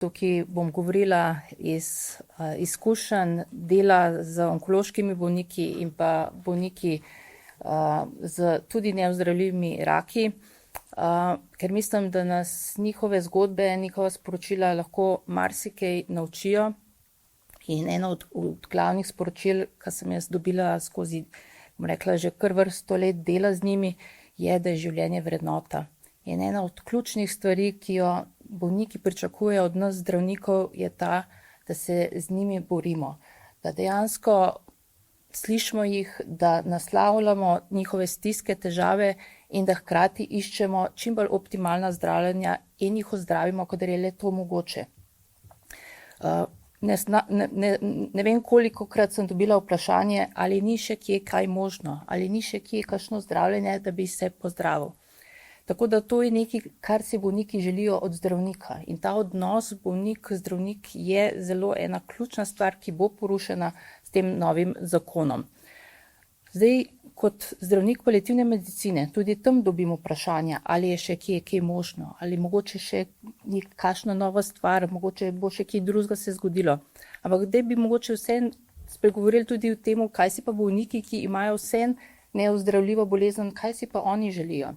Tukaj bom govorila iz izkušenj dela z onkološkimi bolniki in pa bolniki z tudi neozdravljivimi raki, ker mislim, da nas njihove zgodbe, njihova sporočila lahko marsikaj naučijo. In eno od glavnih sporočil, ki sem jaz dobila skozi, bom rekla, že kar vrsto let dela z njimi, je, da je življenje vrednota. In ena od ključnih stvari, ki jo bolniki pričakujejo od nas zdravnikov, je ta, da se z njimi borimo. Da dejansko slišimo jih, da naslavljamo njihove stiske, težave in da hkrati iščemo čim bolj optimalna zdravljenja in jih ozdravimo, kadar je le to mogoče. Ne vem, kolikokrat sem dobila vprašanje, ali ni še kje kaj možno, ali ni še kje kakšno zdravljenje, da bi se pozdravil. Tako da to je nekaj, kar si bolniki želijo od zdravnika. In ta odnos bolnik-zdravnik je zelo ena ključna stvar, ki bo porušena s tem novim zakonom. Zdaj, kot zdravnik paliativne medicine, tudi tam dobimo vprašanja, ali je še kje možno, ali mogoče še je kakšna nova stvar, mogoče bo še kje drugega se zgodilo. Ampak zdaj bi mogoče vseeno spregovorili tudi o tem, kaj si pa bolniki, ki imajo vseeno neozdravljivo bolezen, kaj si pa oni želijo.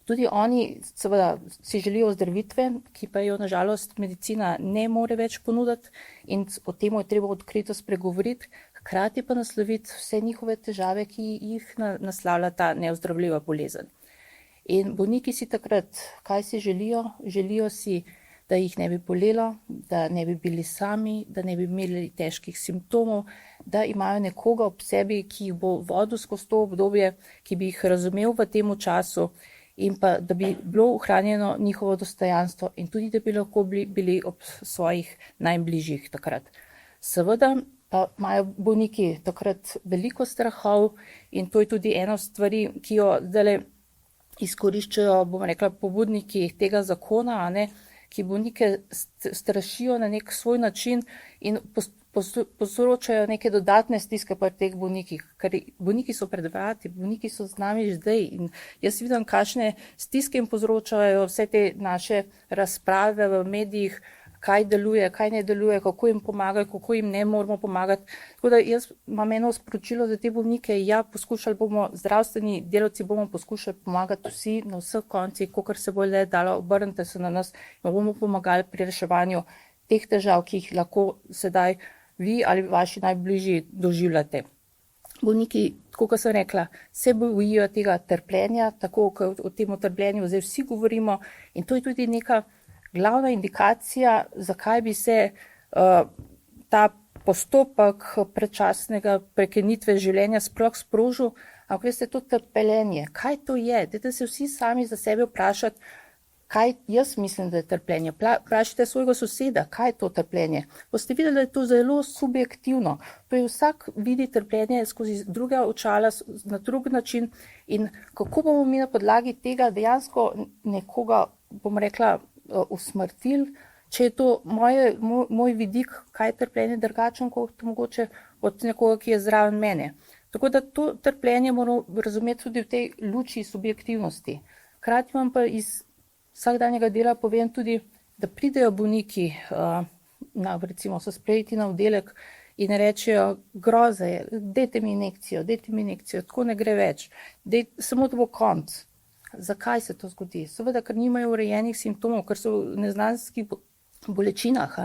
Tudi oni seveda si želijo ozdravitve, ki pa jo nažalost medicina ne more več ponuditi in o tem je treba odkrito spregovoriti, hkrati pa nasloviti vse njihove težave, ki jih naslavlja ta neozdravljiva bolezen. In bolniki si takrat, kaj si želijo? Želijo si, da jih ne bi bolelo, da ne bi bili sami, da ne bi imeli težkih simptomov, da imajo nekoga ob sebi, ki jih bo vodil skozi to obdobje, ki bi jih razumel v tem času, in pa da bi bilo ohranjeno njihovo dostojanstvo in tudi, da bi lahko bili ob svojih najbližjih takrat. Seveda pa imajo bolniki takrat veliko strahov in to je tudi ena stvari, ki jo zdaj izkoriščajo, bom rekla, pobudniki tega zakona, ki bolnike strašijo na nek svoj način in povzročajo neke dodatne stiske pri teh bolnikih, ker bolniki so pred vrati, bolniki so z nami zdaj in jaz vidim, kakšne stiske jim povzročajo vse te naše razprave v medijih, kaj deluje, kaj ne deluje, kako jim pomagajo, kako jim ne moramo pomagati. Tako da jaz imam eno sporočilo za te bolnike, ja, zdravstveni delavci bomo poskušali pomagati vsi na vseh koncih, kolikor se bo le dalo, obrnite se na nas in bomo pomagali pri reševanju teh težav, ki jih lahko sedaj vi ali vaši najbližji doživljate. Bolniki, tako kot sem rekla, se bojijo tega trpljenja, tako kot o tem trpljenju zdaj vsi govorimo in to je tudi neka glavna indikacija, zakaj bi se ta postopek predčasnega prekinitve življenja sploh sprožil. Ampak veste, to trpljenje, kaj to je? Dajte se vsi sami za sebe vprašati, kaj jaz mislim, da je trpljenje. Vprašajte svojega soseda, kaj je to trpljenje. Boste videli, da je to zelo subjektivno. To je vsak vidi trpljenje skozi druga očala, na drug način in kako bomo mi na podlagi tega dejansko nekoga, bom rekla, usmrtili, če je to moj vidik, kaj je trpljenje drugačen kot mogoče od nekoga, ki je zraven mene. Tako da to trpljenje moramo razumeti tudi v tej luči subjektivnosti. Hkrati vam pa iz vsakdanjega dela povem tudi, da pridejo bolniki, recimo so sprejeti na oddelek in rečejo, groza je, dajte mi injekcijo, tako ne gre več, samo da bo konc. Zakaj se to zgodi? Seveda, ker nimajo urejenih simptomov, ker so v neznanskih bolečinah,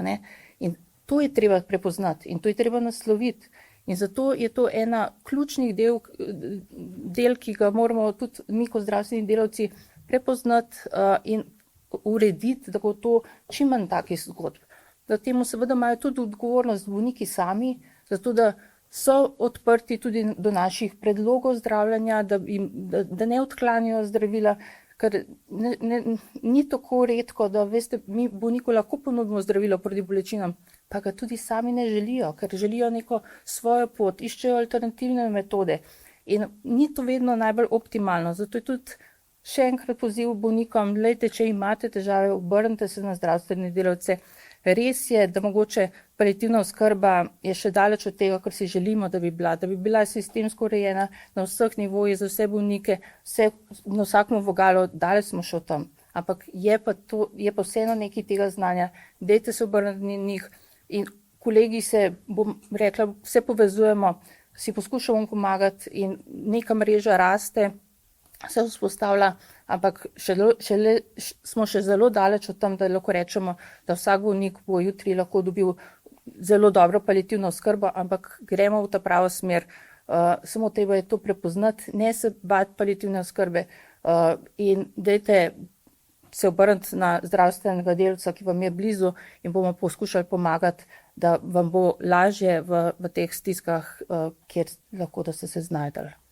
in to je treba prepoznati in to je treba nasloviti. In zato je to ena ključnih del, ki ga moramo tudi mi kot zdravstveni delavci prepoznati in urediti, da bo to čim manj takih zgodb. Da temu seveda imajo tudi odgovornost bolniki sami, zato da so odprti tudi do naših predlogov zdravljenja, da ne odklanjajo zdravila, ker ni tako redko, da veste, mi bolniku lahko ponudimo zdravilo proti bolečinam, pa ga tudi sami ne želijo, ker želijo neko svojo pot, iščejo alternativne metode in ni to vedno najbolj optimalno, zato je tudi še enkrat poziv bolnikom, glejte, če imate težave, obrnite se na zdravstvene delavce. Res je, da mogoče paliativna oskrba je še daleč od tega, kar si želimo, da bi bila sistemsko urejena na vseh nivojih za vse bolnike, na vsakem vogalu, daleč smo še od tam. ampak je pa vseeno nekaj tega znanja, dajte se obrniti na njih in kolegi se, bom rekla, vse povezujemo, si poskušamo pomagati in neka mreža raste, se vzpostavlja, ampak smo še zelo daleč od tam, da lahko rečemo, da vsak bolnik bo jutri lahko dobil zelo dobro paliativno oskrbo, ampak gremo v ta pravo smer. Samo treba je to prepoznati, ne se bati paliativne oskrbe in dajte se obrniti na zdravstvenega delavca, ki vam je blizu in bomo poskušali pomagati, da vam bo lažje v teh stiskah, kjer lahko, da ste se znajdali.